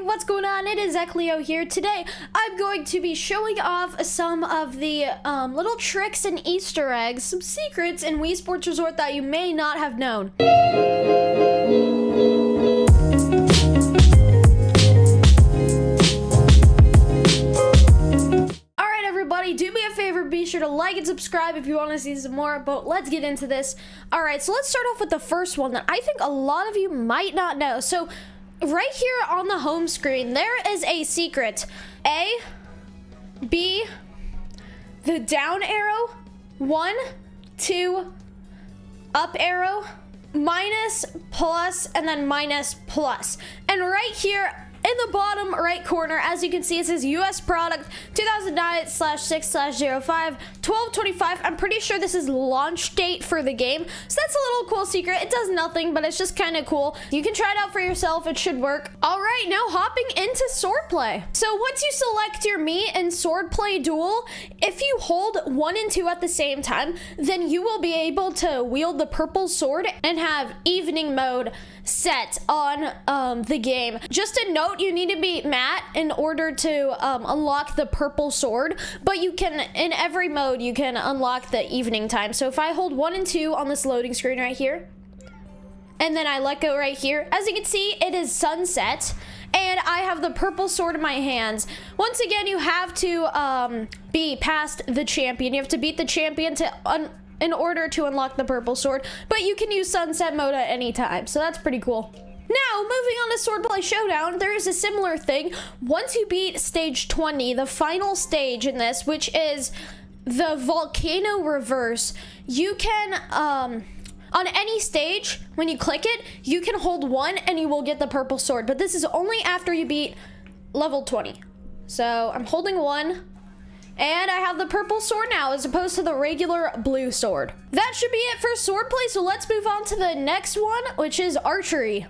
what's going on? It is Eckleo here. Today, I'm going to be showing off some of the little tricks and Easter eggs, some secrets in Wii Sports Resort that you may not have known. Alright everybody, do me a favor, be sure to like and subscribe if you want to see some more, but let's get into this. Alright, so let's start off with the first one that I think a lot of you might not know. So, right here on the home screen, there is a secret. A, B, the down arrow, 1, 2, up arrow, minus, plus, and then minus, plus. And right here in the bottom right corner, as you can see, it says US product 2009/6/05 12/25. I'm pretty sure this is launch date for the game, so that's a little cool secret. It does nothing, but it's just kind of cool. You can try it out for yourself. It should work. All right, now hopping into swordplay. So once you select your Mii in swordplay duel, if you hold 1 and 2 at the same time, then you will be able to wield the purple sword and have evening mode set on the game. Just a note, you need to be matte in order to unlock the purple sword, but you can, in every mode, you can unlock the evening time. So if I hold 1 and 2 on this loading screen right here, and then I let go right here, as you can see, it is sunset, and I have the purple sword in my hands. Once again, you have to be past the champion. You have to beat the champion in order to unlock the purple sword, but you can use sunset mode at any time, so that's pretty cool. Now, moving on to Swordplay Showdown, there is a similar thing. Once you beat stage 20, the final stage in this, which is the volcano reverse, you can, on any stage, when you click it, you can hold 1 and you will get the purple sword, but this is only after you beat level 20. So, I'm holding 1. And I have the purple sword now as opposed to the regular blue sword. That should be it for swordplay, so let's move on to the next one, which is archery.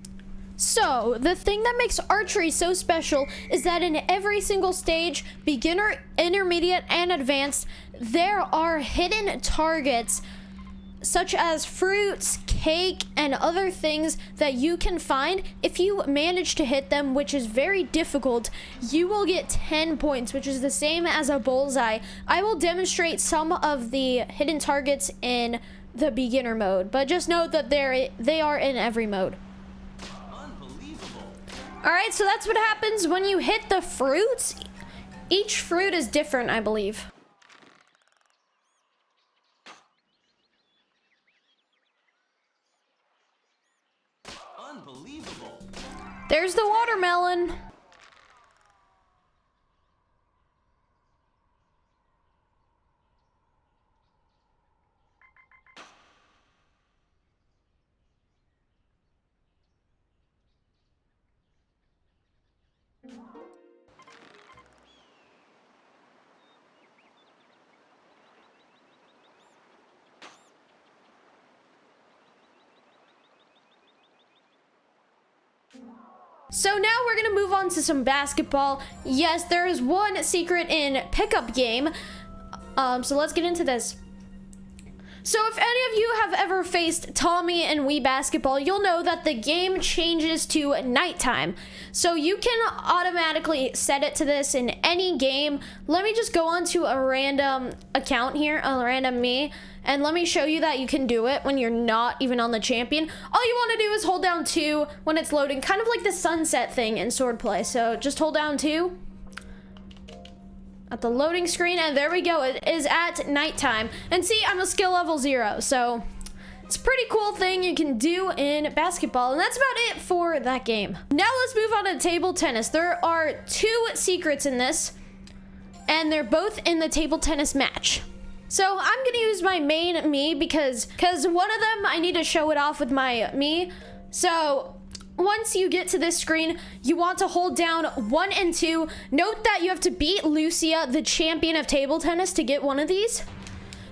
So, the thing that makes archery so special is that in every single stage, beginner, intermediate, and advanced, there are hidden targets such as fruits, cake, and other things that you can find. If you manage to hit them, which is very difficult, you will get 10 points, which is the same as a bullseye. I will demonstrate some of the hidden targets in the beginner mode, but just note that they are in every mode. Alright, so that's what happens when you hit the fruits. Each fruit is different, I believe. Unbelievable. There's the watermelon. So now we're gonna move on to some basketball. Yes, there is one secret in pickup game. So let's get into this. So if any of you have ever faced Tommy in Wii Basketball, you'll know that the game changes to nighttime. So you can automatically set it to this in any game. Let me just go on to a random account here, a random Mii, and let me show you that you can do it when you're not even on the champion. All you want to do is hold down 2 when it's loading, kind of like the sunset thing in swordplay. So just hold down 2 at the loading screen, and there we go. It is at nighttime. And see, I'm a skill level 0, so it's a pretty cool thing you can do in basketball, and that's about it for that game. Now let's move on to table tennis. There are 2 secrets in this, and they're both in the table tennis match. So I'm gonna use my main Mii because one of them I need to show it off with my Mii. So once you get to this screen, you want to hold down 1 and 2. Note that you have to beat Lucia, the champion of table tennis, to get one of these.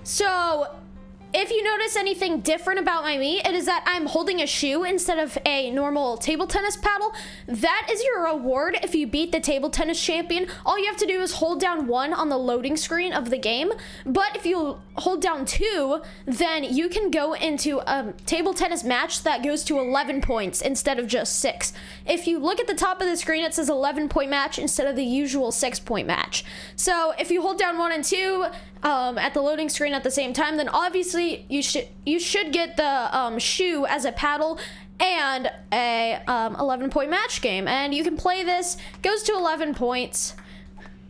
So if you notice anything different about my Mii, it is that I'm holding a shoe instead of a normal table tennis paddle. That is your reward if you beat the table tennis champion. All you have to do is hold down 1 on the loading screen of the game. But if you hold down 2, then you can go into a table tennis match that goes to 11 points instead of just 6. If you look at the top of the screen, it says 11-point match instead of the usual 6-point match. So if you hold down 1 and 2 at the loading screen at the same time, then obviously you should get the shoe as a paddle and a 11-point match game. And you can play this, goes to 11 points.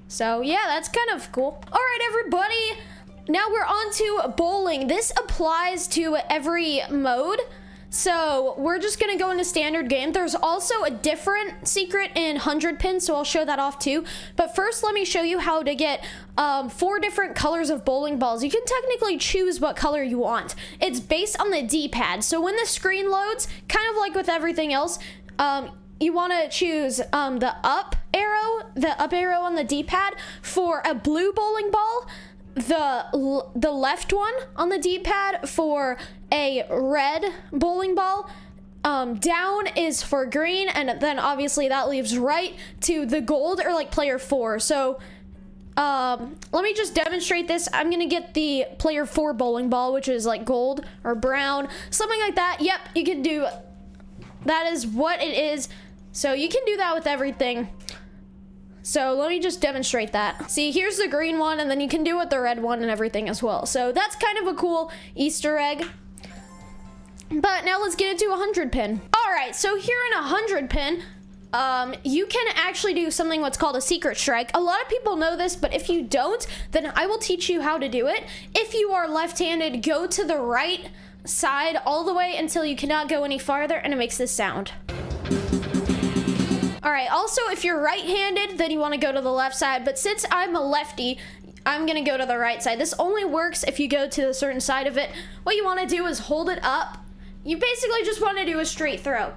So yeah, that's kind of cool. All right, everybody. Now we're on to bowling. This applies to every mode. So we're just gonna go into standard game. There's also a different secret in 100 pin, so I'll show that off too. But first, let me show you how to get 4 different colors of bowling balls. You can technically choose what color you want. It's based on the D-pad. So when the screen loads, kind of like with everything else, you want to choose the up arrow on the D-pad for a blue bowling ball, the left one on the D-pad for a red bowling ball, down is for green, and then obviously that leaves right to the gold or like player 4. So let me just demonstrate this. I'm gonna get the player 4 bowling ball, which is like gold or brown, something like that. Yep, you can do, that is what it is. So you can do that with everything. So let me just demonstrate that. See, here's the green one, and then you can do it with the red one and everything as well. So that's kind of a cool Easter egg. But now let's get into 100 pin. All right, so here in 100 pin, you can actually do something what's called a secret strike. A lot of people know this, but if you don't, then I will teach you how to do it. If you are left-handed, go to the right side all the way until you cannot go any farther, and it makes this sound. All right, also, if you're right-handed, then you want to go to the left side, but since I'm a lefty, I'm gonna go to the right side. This only works if you go to a certain side of it. What you want to do is hold it up. You basically just want to do a straight throw,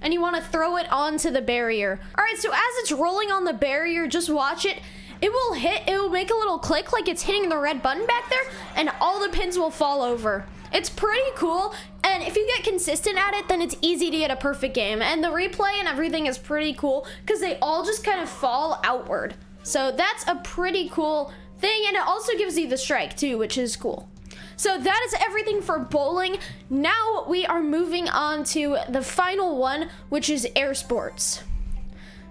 and you want to throw it onto the barrier. All right, so as it's rolling on the barrier, just watch it. It will hit, it will make a little click like it's hitting the red button back there, and all the pins will fall over. It's pretty cool, and if you get consistent at it, then it's easy to get a perfect game. And the replay and everything is pretty cool because they all just kind of fall outward. So that's a pretty cool thing, and it also gives you the strike too, which is cool. So that is everything for bowling. Now we are moving on to the final one, which is air sports.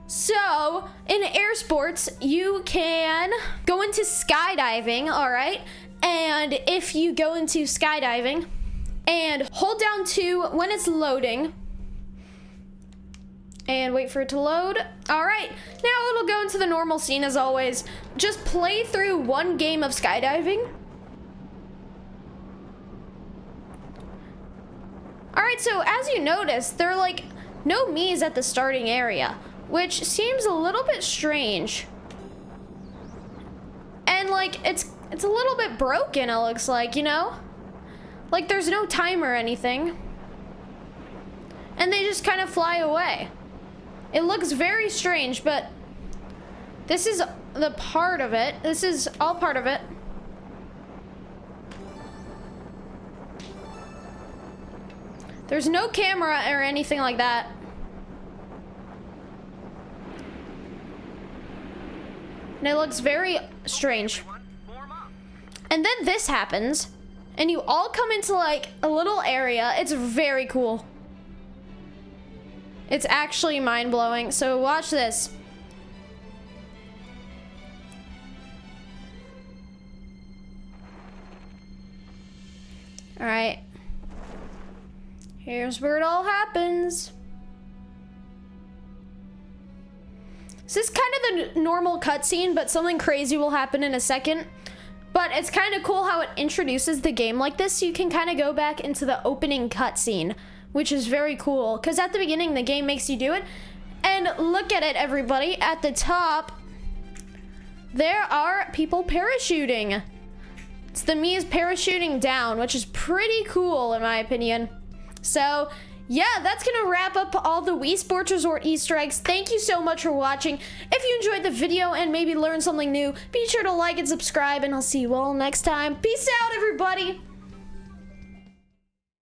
So in air sports, you can go into skydiving, all right? And if you go into skydiving and hold down 2 when it's loading and wait for it to load. All right, now it'll go into the normal scene as always. Just play through 1 game of skydiving. All right, so as you notice, there are like no Miis at the starting area, which seems a little bit strange. And like, it's a little bit broken, it looks like, you know? Like there's no timer or anything. And they just kind of fly away. It looks very strange, but this is the part of it. This is all part of it. There's no camera or anything like that. And it looks very strange. And then this happens, and you all come into like a little area. It's very cool. It's actually mind-blowing. So watch this. All right. Here's where it all happens. This is kind of the normal cutscene, but something crazy will happen in a second. But it's kind of cool how it introduces the game like this. So you can kind of go back into the opening cutscene, which is very cool. Because at the beginning, the game makes you do it. And look at it, everybody. At the top, there are people parachuting. It's the Mii's parachuting down, which is pretty cool in my opinion. So yeah, that's gonna wrap up all the Wii Sports Resort Easter eggs. Thank you so much for watching. If you enjoyed the video and maybe learned something new, be sure to like and subscribe, and I'll see you all next time. Peace out, everybody.